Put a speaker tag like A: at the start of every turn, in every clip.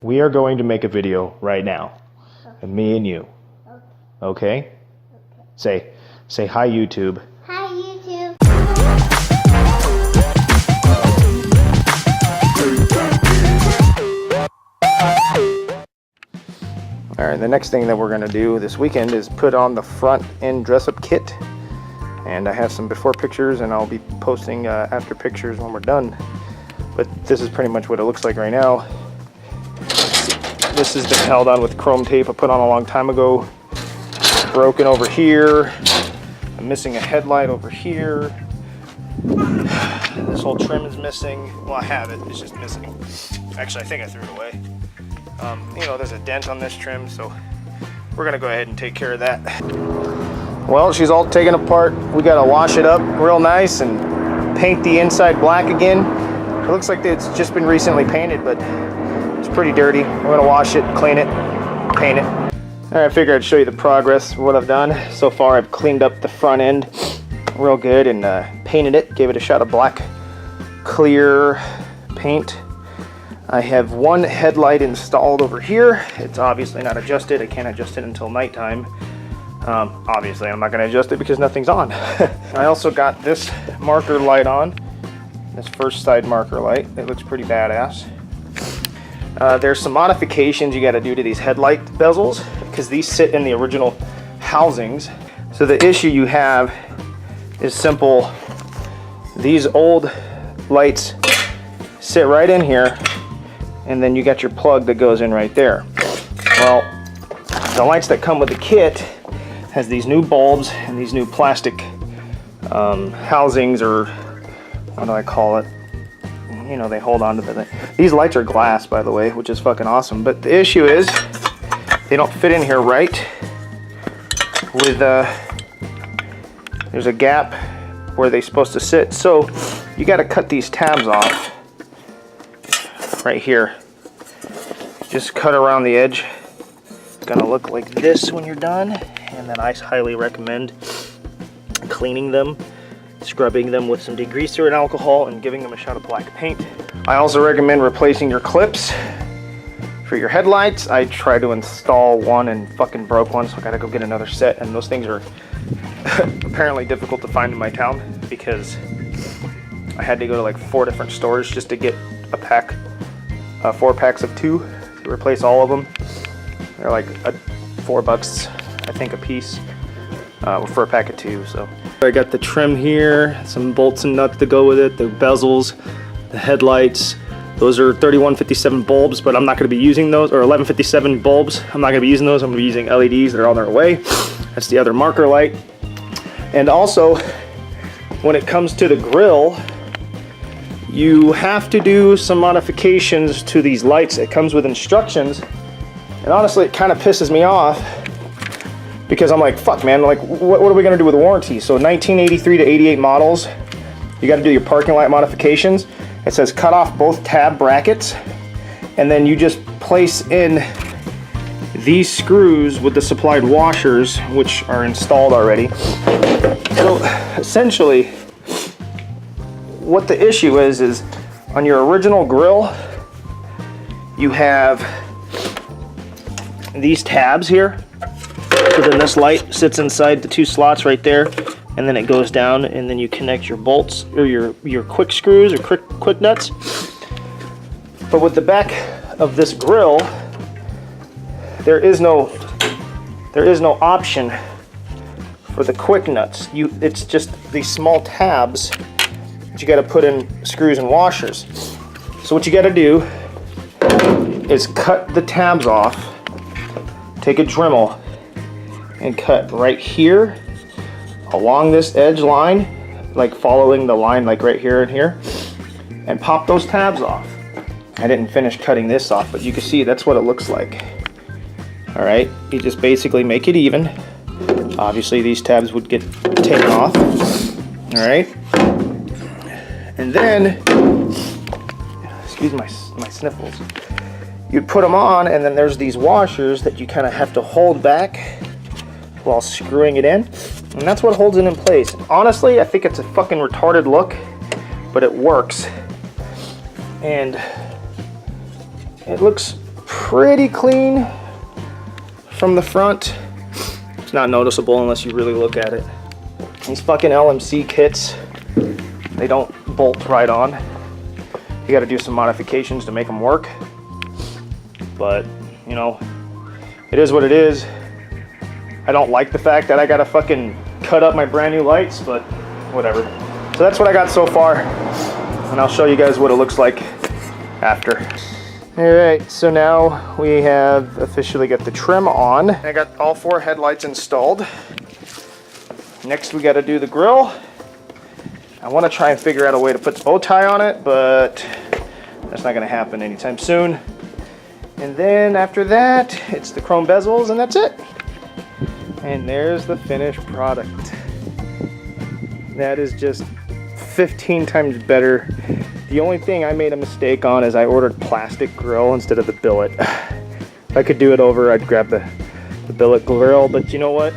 A: We are going to make a video right now. Okay. And me and you. Okay? Okay? Say hi, YouTube.
B: Hi, YouTube.
A: Alright, the next thing that we're going to do this weekend is put on the front end dress-up kit. And I have some before pictures, and I'll be posting after pictures when we're done. But this is pretty much what it looks like right now. This has been held on with chrome tape I put on a long time ago. Broken over here. I'm missing a headlight over here. This whole trim is missing. Well, I have it, it's just missing. Actually, I think I threw it away. You know, there's a dent on this trim, so we're gonna go ahead and take care of that. Well, she's all taken apart. We gotta wash it up real nice and paint the inside black again. It looks like it's just been recently painted, but it's pretty dirty. We're gonna wash it, clean it, paint it. All right, I figured I'd show you the progress of what I've done. So far, I've cleaned up the front end real good and painted it, gave it a shot of black clear paint. I have one headlight installed over here. It's obviously not adjusted. I can't adjust it until nighttime. Obviously, I'm not gonna adjust it because nothing's on. I also got this marker light on, this first side marker light. It looks pretty badass. There's some modifications you gotta do to these headlight bezels because these sit in the original housings. So the issue you have is simple. These old lights sit right in here, and then you got your plug that goes in right there. Well, the lights that come with the kit has these new bulbs and these new plastic housings, or what do I call it? You know, they hold on to the thing. These lights are glass, by the way, which is fucking awesome. But the issue is they don't fit in here right. With there's a gap where they're supposed to sit. So you got to cut these tabs off right here. Just cut around the edge. It's gonna look like this when you're done. And then I highly recommend cleaning them, scrubbing them with some degreaser and alcohol, and giving them a shot of black paint. I also recommend replacing your clips for your headlights. I tried to install one and fucking broke one, so I gotta go get another set, and those things are apparently difficult to find in my town because I had to go to like 4 different stores just to get a pack, 4 packs of 2 to replace all of them. They're like $4, I think, a piece for a pack of 2. So I got the trim here, some bolts and nuts to go with it, the bezels, the headlights. Those are 3157 bulbs, but I'm not going to be using those, or 1157 bulbs. I'm not going to be using those. I'm going to be using LEDs that are on their way. That's the other marker light. And also, when it comes to the grill, you have to do some modifications to these lights. It comes with instructions, and honestly, it kind of pisses me off because I'm like, fuck, man, like, what are we gonna do with the warranty? So 1983 to 88 models, you gotta do your parking light modifications. It says cut off both tab brackets, and then you just place in these screws with the supplied washers, which are installed already. So essentially, what the issue is on your original grill, you have these tabs here. So then this light sits inside the 2 slots right there, and then it goes down, and then you connect your bolts or your quick screws or quick nuts. But with the back of this grill, there is no option for the quick nuts. It's just these small tabs that you got to put in screws and washers. So what you got to do is cut the tabs off, take a Dremel, and cut right here along this edge line, like following the line like right here and here, and pop those tabs off. I didn't finish cutting this off, but you can see that's what it looks like. All right, you just basically make it even. Obviously these tabs would get taken off. All right, and then, excuse my sniffles, you'd put them on, and then there's these washers that you kind of have to hold back while screwing it in, and that's what holds it in place. Honestly, I think it's a fucking retarded look, but it works, and it looks pretty clean from the front. It's not noticeable unless you really look at it. These fucking LMC kits, they don't bolt right on. You got to do some modifications to make them work. But, you know, it is what it is. I don't like the fact that I got to fucking cut up my brand new lights, but whatever. So that's what I got so far. And I'll show you guys what it looks like after. Alright, so now we have officially got the trim on. I got all 4 headlights installed. Next we got to do the grille. I want to try and figure out a way to put the bow tie on it, but that's not going to happen anytime soon. And then after that, it's the chrome bezels, and that's it. And there's the finished product. That is just 15 times better. The only thing I made a mistake on is I ordered plastic grill instead of the billet. If I could do it over, I'd grab the billet grill, but you know what?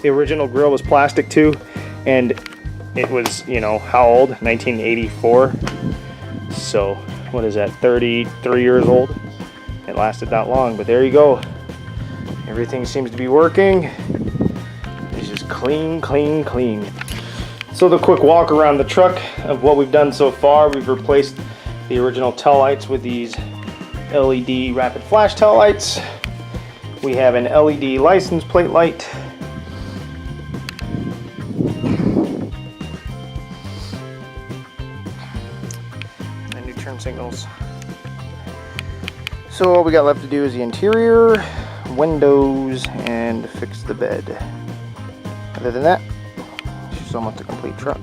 A: The original grill was plastic too, and it was, you know, how old? 1984. So, what is that, 33 years old? It lasted that long, but there you go. Everything seems to be working. It's just clean, clean, clean. So the quick walk around the truck of what we've done so far, we've replaced the original tail lights with these LED rapid flash tail lights. We have an LED license plate light. And new turn signals. So all we got left to do is the interior, windows, and fix the bed. Other than that, it's almost a complete truck.